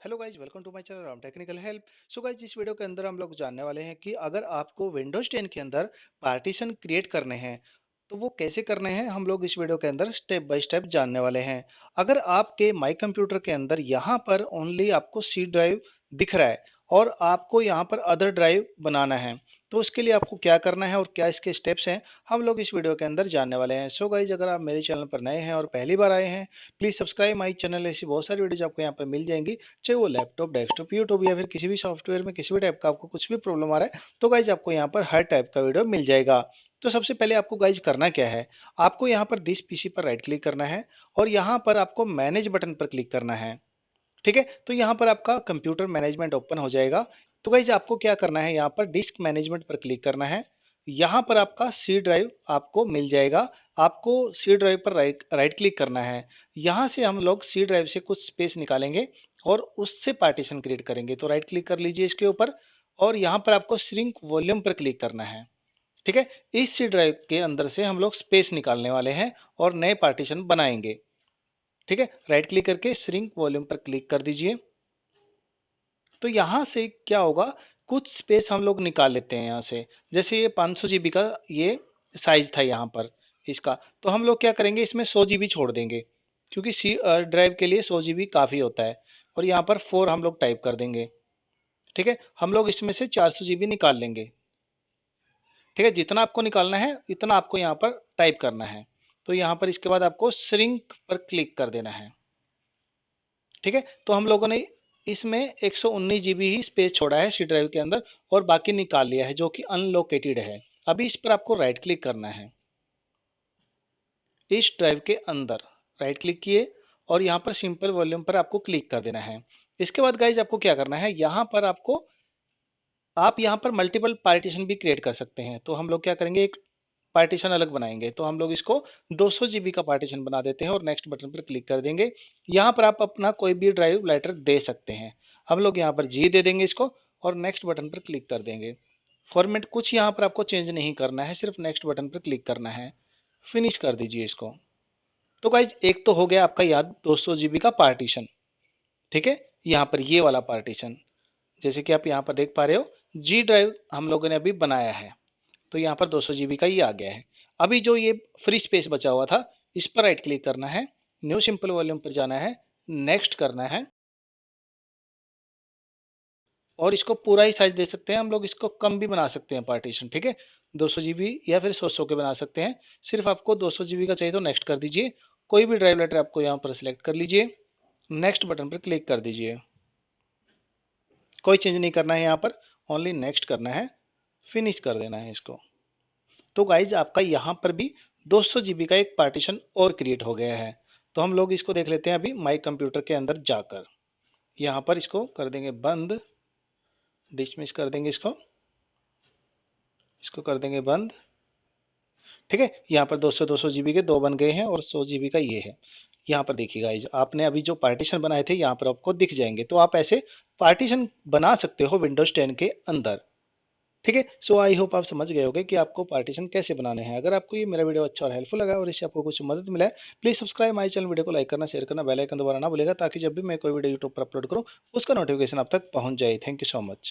Hello guys, welcome to my channel Ram technical help. So guys, इस video के अंदर हम लोग जानने वाले हैं कि अगर आपको विंडोज 10 के अंदर पार्टीशन क्रिएट करने हैं तो वो कैसे करने हैं। हम लोग इस वीडियो के अंदर स्टेप बाय स्टेप जानने वाले हैं। अगर आपके माई कंप्यूटर के अंदर यहाँ पर ओनली आपको सी ड्राइव दिख रहा है और आपको यहाँ पर अदर ड्राइव बनाना है, तो उसके लिए आपको क्या करना है और क्या इसके स्टेप्स हैं, हम लोग इस वीडियो के अंदर जानने वाले हैं। सो गाइज, अगर आप मेरे चैनल पर नए हैं और पहली बार आए हैं, प्लीज़ सब्सक्राइब माई चैनल। ऐसी बहुत सारी वीडियोज आपको यहाँ पर मिल जाएंगी, चाहे वो लैपटॉप, डेस्कटॉप, यूट्यूब या फिर किसी भी सॉफ्टवेयर में किसी भी टाइप का आपको कुछ भी प्रॉब्लम आ रहा है, तो गाइज आपको यहाँ पर हर टाइप का वीडियो मिल जाएगा। तो सबसे पहले आपको गाइज करना क्या है, आपको यहाँ पर दिस पीसी पर राइट क्लिक करना है और यहाँ पर आपको मैनेज बटन पर क्लिक करना है। ठीक है, तो यहाँ पर आपका कंप्यूटर मैनेजमेंट ओपन हो जाएगा। तो गाइज आपको क्या करना है, यहाँ पर डिस्क मैनेजमेंट पर क्लिक करना है। यहाँ पर आपका सी ड्राइव आपको मिल जाएगा। आपको सी ड्राइव पर राइट राइट क्लिक करना है। यहाँ से हम लोग सी ड्राइव से कुछ स्पेस निकालेंगे और उससे पार्टीशन क्रिएट करेंगे। तो राइट क्लिक कर लीजिए इसके ऊपर और यहाँ पर आपको श्रिंक वॉल्यूम पर क्लिक करना है। ठीक है, इस सी ड्राइव के अंदर से हम लोग स्पेस निकालने वाले हैं और नए पार्टीशन बनाएंगे। ठीक है, राइट क्लिक करके श्रिंक वॉल्यूम पर क्लिक कर दीजिए। तो यहाँ से क्या होगा, कुछ स्पेस हम लोग निकाल लेते हैं यहाँ से। जैसे ये 500 जीबी का ये साइज था यहाँ पर इसका, तो हम लोग क्या करेंगे, इसमें 100 जीबी छोड़ देंगे क्योंकि सी ड्राइव के लिए 100 जीबी काफ़ी होता है। और यहाँ पर 4 हम लोग टाइप कर देंगे। ठीक है, हम लोग इसमें से 400 जीबी निकाल लेंगे। ठीक है, जितना आपको निकालना है इतना आपको यहाँ पर टाइप करना है। तो यहाँ पर इसके बाद आपको श्रिंक पर क्लिक कर देना है। ठीक है, तो हम लोगों ने इसमें 119 जीबी ही स्पेस छोड़ा है सी ड्राइव के अंदर और बाकी निकाल लिया है जो कि अनलोकेटेड है। अभी इस पर आपको राइट क्लिक करना है। इस ड्राइव के अंदर राइट क्लिक किए और यहाँ पर सिंपल वॉल्यूम पर आपको क्लिक कर देना है। इसके बाद गाइज आपको क्या करना है, यहाँ पर आपको आप यहाँ पर मल्टीपल पार्टीशन भी क्रिएट कर सकते हैं। तो हम लोग क्या करेंगे, एक पार्टीशन अलग बनाएंगे। तो हम लोग इसको 200 जीबी का पार्टीशन बना देते हैं और नेक्स्ट बटन पर क्लिक कर देंगे। यहाँ पर आप अपना कोई भी ड्राइव लाइटर दे सकते हैं। हम लोग यहाँ पर जी दे देंगे इसको और नेक्स्ट बटन पर क्लिक कर देंगे। फॉर्मेट कुछ यहाँ पर आपको चेंज नहीं करना है, सिर्फ नेक्स्ट बटन पर क्लिक करना है। फिनिश कर दीजिए इसको। तो गाइज, एक तो हो गया आपका याद 200 जीबी का पार्टीशन। ठीक है, यहाँ पर ये वाला पार्टीशन जैसे कि आप यहाँ पर देख पा रहे हो, जी ड्राइव हम लोगों ने अभी बनाया है। तो यहाँ पर 200 जीबी का ये आ गया है। अभी जो ये फ्री स्पेस बचा हुआ था, इस पर राइट क्लिक करना है, न्यू सिंपल वॉल्यूम पर जाना है, नेक्स्ट करना है और इसको पूरा ही साइज दे सकते हैं। हम लोग इसको कम भी बना सकते हैं पार्टीशन। ठीक है, 200 जीबी या फिर 100 के बना सकते हैं। सिर्फ आपको 200 जीबी का चाहिए तो नेक्स्ट कर दीजिए। कोई भी ड्राइव लेटर आपको यहाँ पर सिलेक्ट कर लीजिए, नेक्स्ट बटन पर क्लिक कर दीजिए। कोई चेंज नहीं करना है यहाँ पर, ओनली नेक्स्ट करना है, फिनिश कर देना है इसको। तो गाइज आपका यहाँ पर भी 200 जीबी का एक पार्टीशन और क्रिएट हो गया है। तो हम लोग इसको देख लेते हैं अभी माई कंप्यूटर के अंदर जाकर। यहाँ पर इसको कर देंगे बंद, डिसमिस कर देंगे इसको, इसको कर देंगे बंद। ठीक है, यहाँ पर 200 जीबी के दो बन गए हैं और 100 जीबी का ये है। यहाँ पर देखिए गाइज, आपने अभी जो पार्टीशन बनाए थे यहाँ पर आपको दिख जाएंगे। तो आप ऐसे पार्टीशन बना सकते हो विंडोज 10 के अंदर। ठीक है, सो आई होप आप समझ गए होंगे कि आपको पार्टीशन कैसे बनाने हैं। अगर आपको ये मेरा वीडियो अच्छा और हेल्पफुल लगा और इससे आपको कुछ मदद मिला है, please subscribe my channel, video को लाइक करना, शेयर करना, बेल आइकन दबाना ना भूलेगा ताकि जब भी मैं कोई वीडियो यूट्यूब पर अपलोड करूँ उसका नोटिफिकेशन आप तक पहुंच जाए। Thank you so much.